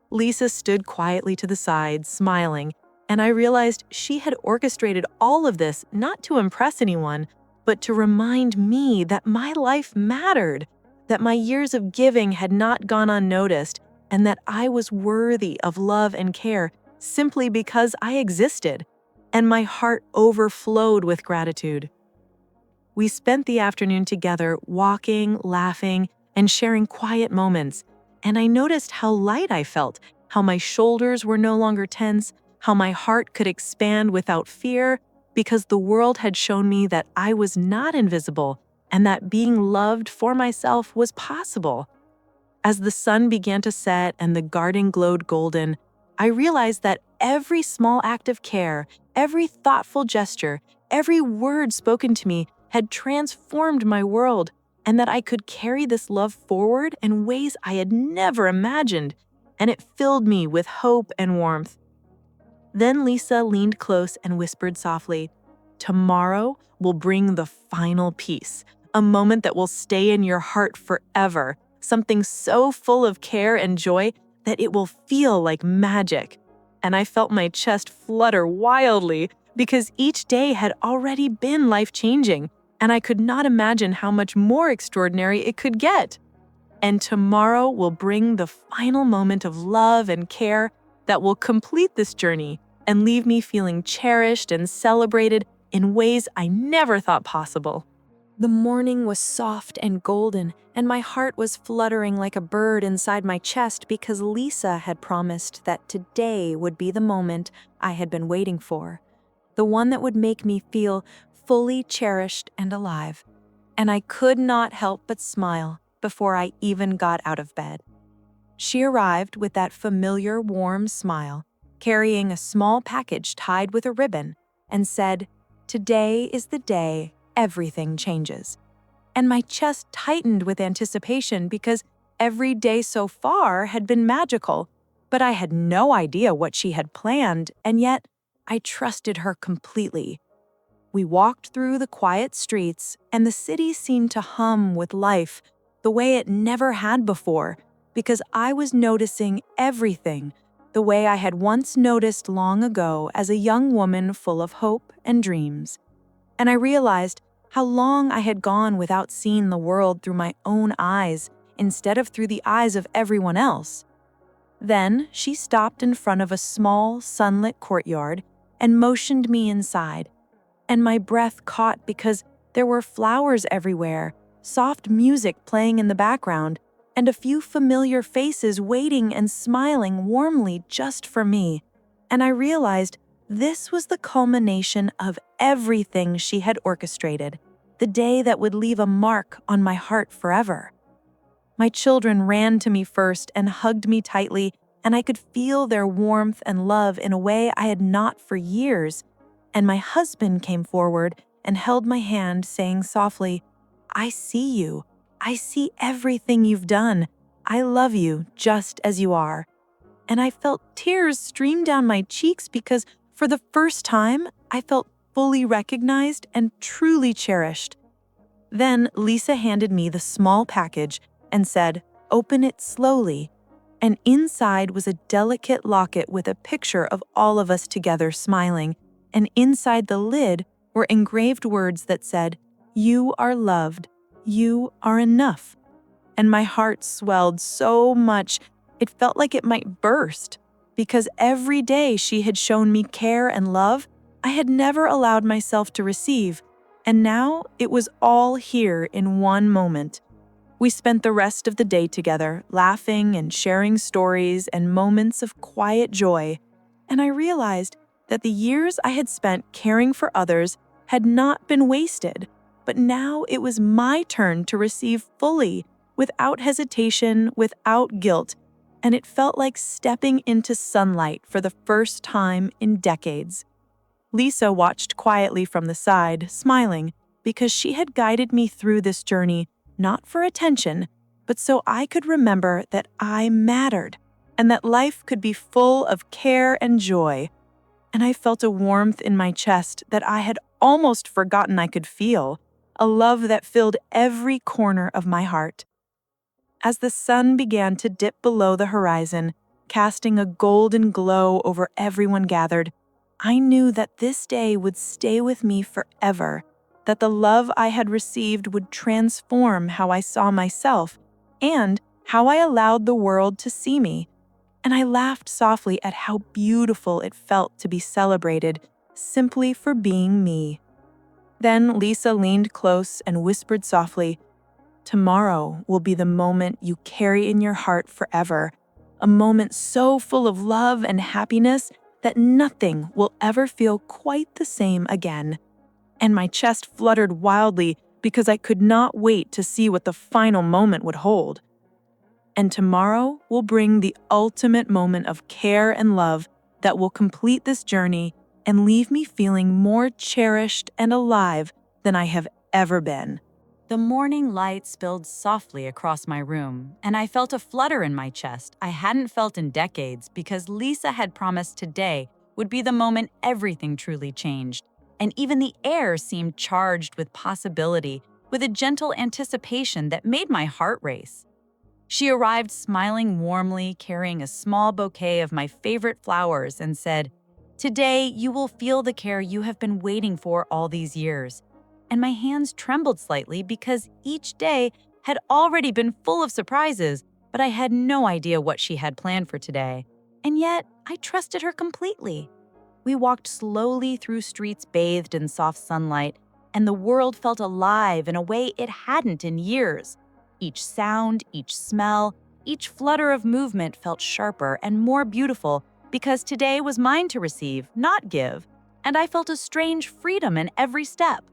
Lisa stood quietly to the side, smiling, and I realized she had orchestrated all of this not to impress anyone, but to remind me that my life mattered, that my years of giving had not gone unnoticed, and that I was worthy of love and care simply because I existed, and my heart overflowed with gratitude. We spent the afternoon together, walking, laughing, and sharing quiet moments, and I noticed how light I felt, how my shoulders were no longer tense, how my heart could expand without fear, because the world had shown me that I was not invisible and that being loved for myself was possible. As the sun began to set and the garden glowed golden, I realized that every small act of care, every thoughtful gesture, every word spoken to me had transformed my world, and that I could carry this love forward in ways I had never imagined, and it filled me with hope and warmth. Then Lisa leaned close and whispered softly, "Tomorrow will bring the final piece, a moment that will stay in your heart forever, something so full of care and joy that it will feel like magic." And I felt my chest flutter wildly because each day had already been life-changing, and I could not imagine how much more extraordinary it could get. And tomorrow will bring the final moment of love and care that will complete this journey and leave me feeling cherished and celebrated in ways I never thought possible. The morning was soft and golden, and my heart was fluttering like a bird inside my chest because Lisa had promised that today would be the moment I had been waiting for, the one that would make me feel fully cherished and alive. And I could not help but smile before I even got out of bed. She arrived with that familiar warm smile, carrying a small package tied with a ribbon, and said, "Today is the day everything changes." And my chest tightened with anticipation because every day so far had been magical, but I had no idea what she had planned, and yet I trusted her completely. We walked through the quiet streets, and the city seemed to hum with life the way it never had before, because I was noticing everything the way I had once noticed long ago as a young woman full of hope and dreams. And I realized how long I had gone without seeing the world through my own eyes instead of through the eyes of everyone else. Then she stopped in front of a small, sunlit courtyard and motioned me inside. And my breath caught because there were flowers everywhere, soft music playing in the background, and a few familiar faces waiting and smiling warmly just for me. And I realized this was the culmination of everything she had orchestrated, the day that would leave a mark on my heart forever. My children ran to me first and hugged me tightly, and I could feel their warmth and love in a way I had not for years. And my husband came forward and held my hand, saying softly, "I see you. I see everything you've done. I love you just as you are." And I felt tears stream down my cheeks because for the first time, I felt fully recognized and truly cherished. Then Lisa handed me the small package and said, "Open it slowly." And inside was a delicate locket with a picture of all of us together smiling. And inside the lid were engraved words that said, "You are loved. You are enough." And my heart swelled so much, it felt like it might burst. Because every day she had shown me care and love, I had never allowed myself to receive. And now it was all here in one moment. We spent the rest of the day together, laughing and sharing stories and moments of quiet joy. And I realized that the years I had spent caring for others had not been wasted, but now it was my turn to receive fully, without hesitation, without guilt, and it felt like stepping into sunlight for the first time in decades. Lisa watched quietly from the side, smiling, because she had guided me through this journey not for attention, but so I could remember that I mattered and that life could be full of care and joy. And I felt a warmth in my chest that I had almost forgotten I could feel, a love that filled every corner of my heart. As the sun began to dip below the horizon, casting a golden glow over everyone gathered, I knew that this day would stay with me forever, that the love I had received would transform how I saw myself and how I allowed the world to see me. And I laughed softly at how beautiful it felt to be celebrated simply for being me. Then Lisa leaned close and whispered softly, "Tomorrow will be the moment you carry in your heart forever, a moment so full of love and happiness that nothing will ever feel quite the same again." And my chest fluttered wildly because I could not wait to see what the final moment would hold. And tomorrow will bring the ultimate moment of care and love that will complete this journey and leave me feeling more cherished and alive than I have ever been. The morning light spilled softly across my room, and I felt a flutter in my chest I hadn't felt in decades because Lisa had promised today would be the moment everything truly changed. And even the air seemed charged with possibility, with a gentle anticipation that made my heart race. She arrived smiling warmly, carrying a small bouquet of my favorite flowers, and said, "Today you will feel the care you have been waiting for all these years." And my hands trembled slightly because each day had already been full of surprises, but I had no idea what she had planned for today. And yet, I trusted her completely. We walked slowly through streets bathed in soft sunlight, and the world felt alive in a way it hadn't in years. Each sound, each smell, each flutter of movement felt sharper and more beautiful because today was mine to receive, not give, and I felt a strange freedom in every step.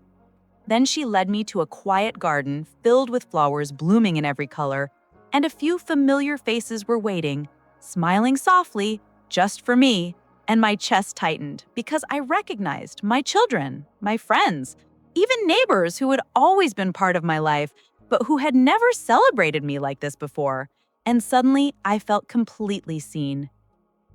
Then she led me to a quiet garden filled with flowers blooming in every color, and a few familiar faces were waiting, smiling softly, just for me, and my chest tightened because I recognized my children, my friends, even neighbors who had always been part of my life, but who had never celebrated me like this before. And suddenly, I felt completely seen.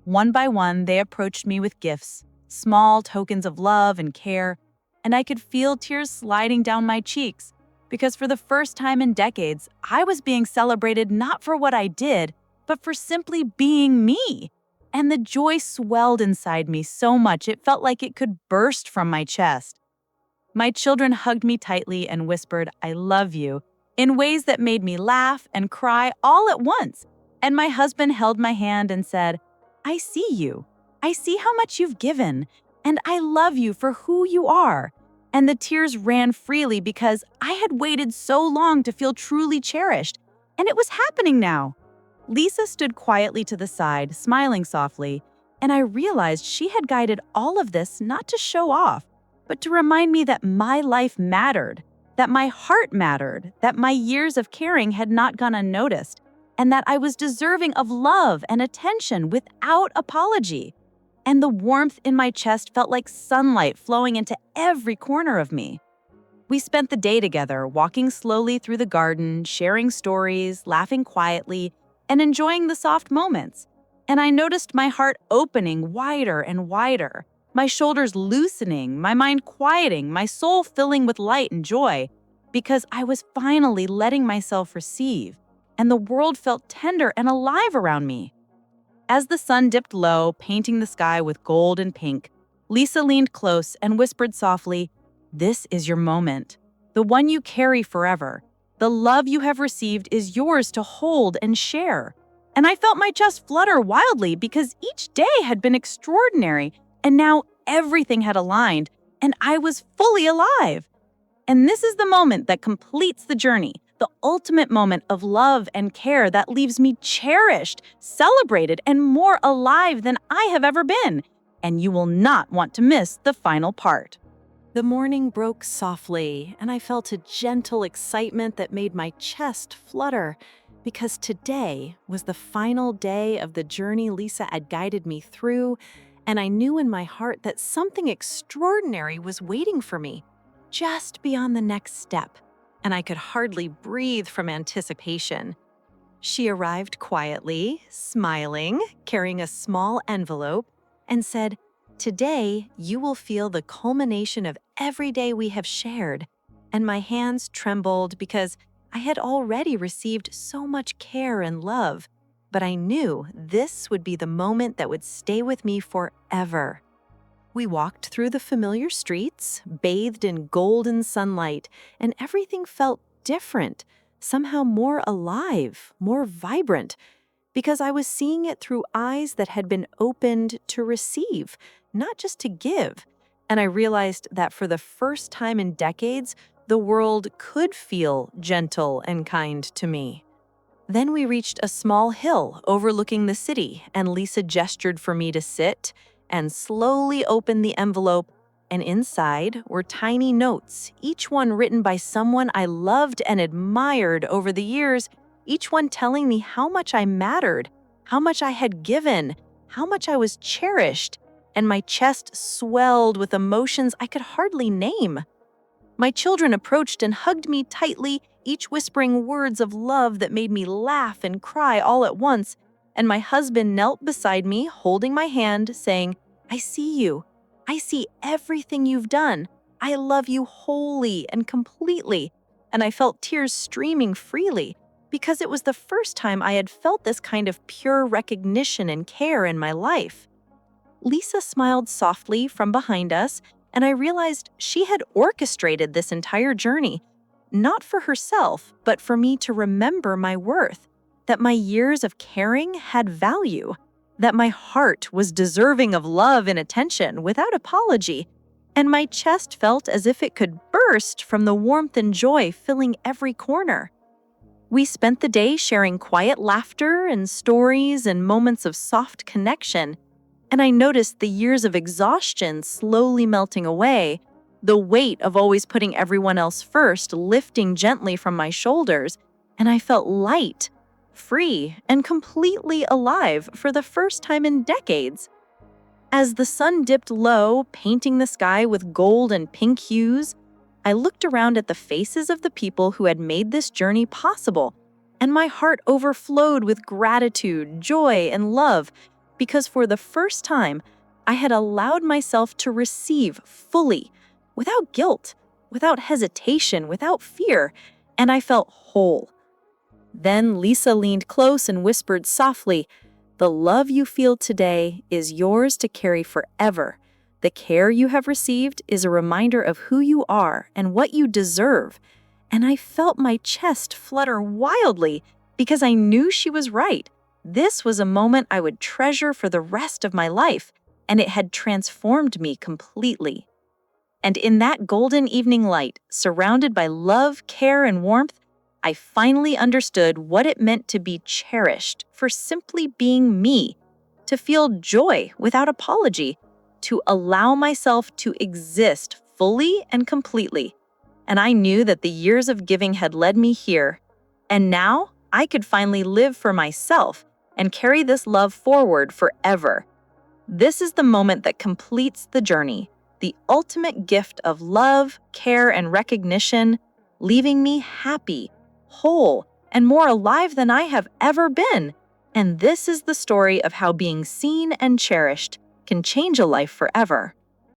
One by one, they approached me with gifts, small tokens of love and care, and I could feel tears sliding down my cheeks because for the first time in decades, I was being celebrated not for what I did, but for simply being me. And the joy swelled inside me so much it felt like it could burst from my chest. My children hugged me tightly and whispered, "I love you," in ways that made me laugh and cry all at once. And my husband held my hand and said, "I see you. I see how much you've given, and I love you for who you are." And the tears ran freely because I had waited so long to feel truly cherished, and it was happening now. Lisa stood quietly to the side, smiling softly, and I realized she had guided all of this not to show off, but to remind me that my life mattered, that my heart mattered, that my years of caring had not gone unnoticed, and that I was deserving of love and attention without apology. And the warmth in my chest felt like sunlight flowing into every corner of me. We spent the day together, walking slowly through the garden, sharing stories, laughing quietly, and enjoying the soft moments. And I noticed my heart opening wider and wider, my shoulders loosening, my mind quieting, my soul filling with light and joy, because I was finally letting myself receive, and the world felt tender and alive around me. As the sun dipped low, painting the sky with gold and pink, Lisa leaned close and whispered softly, "This is your moment, the one you carry forever. The love you have received is yours to hold and share." And I felt my chest flutter wildly because each day had been extraordinary, and now everything had aligned, and I was fully alive. And this is the moment that completes the journey, the ultimate moment of love and care that leaves me cherished, celebrated, and more alive than I have ever been. And you will not want to miss the final part. The morning broke softly, and I felt a gentle excitement that made my chest flutter. because today was the final day of the journey Lisa had guided me through, and I knew in my heart that something extraordinary was waiting for me just beyond the next step, and I could hardly breathe from anticipation. She arrived quietly, smiling, carrying a small envelope, and said, "Today, you will feel the culmination of every day we have shared." And my hands trembled because I had already received so much care and love, but I knew this would be the moment that would stay with me forever. We walked through the familiar streets, bathed in golden sunlight, and everything felt different, somehow more alive, more vibrant, because I was seeing it through eyes that had been opened to receive, not just to give. And I realized that for the first time in decades, the world could feel gentle and kind to me. Then we reached a small hill overlooking the city, and Lisa gestured for me to sit and slowly opened the envelope. And inside were tiny notes, each one written by someone I loved and admired over the years, each one telling me how much I mattered, how much I had given, how much I was cherished, and my chest swelled with emotions I could hardly name. My children approached and hugged me tightly, each whispering words of love that made me laugh and cry all at once, and my husband knelt beside me, holding my hand, saying, "I see you. I see everything you've done. I love you wholly and completely." And I felt tears streaming freely because it was the first time I had felt this kind of pure recognition and care in my life. Lisa smiled softly from behind us, and I realized she had orchestrated this entire journey, not for herself, but for me to remember my worth, that my years of caring had value, that my heart was deserving of love and attention without apology, and my chest felt as if it could burst from the warmth and joy filling every corner. We spent the day sharing quiet laughter and stories and moments of soft connection, and I noticed the years of exhaustion slowly melting away, the weight of always putting everyone else first lifting gently from my shoulders, and I felt light, free, and completely alive for the first time in decades. As the sun dipped low, painting the sky with gold and pink hues, I looked around at the faces of the people who had made this journey possible, and my heart overflowed with gratitude, joy, and love, because for the first time, I had allowed myself to receive fully, without guilt, without hesitation, without fear, and I felt whole. Then Lisa leaned close and whispered softly, "The love you feel today is yours to carry forever. The care you have received is a reminder of who you are and what you deserve." And I felt my chest flutter wildly because I knew she was right. This was a moment I would treasure for the rest of my life, and it had transformed me completely. And in that golden evening light, surrounded by love, care, and warmth, I finally understood what it meant to be cherished for simply being me, to feel joy without apology, to allow myself to exist fully and completely. And I knew that the years of giving had led me here, and now I could finally live for myself and carry this love forward forever. This is the moment that completes the journey, the ultimate gift of love, care, and recognition, leaving me happy, whole, and more alive than I have ever been. And this is the story of how being seen and cherished can change a life forever.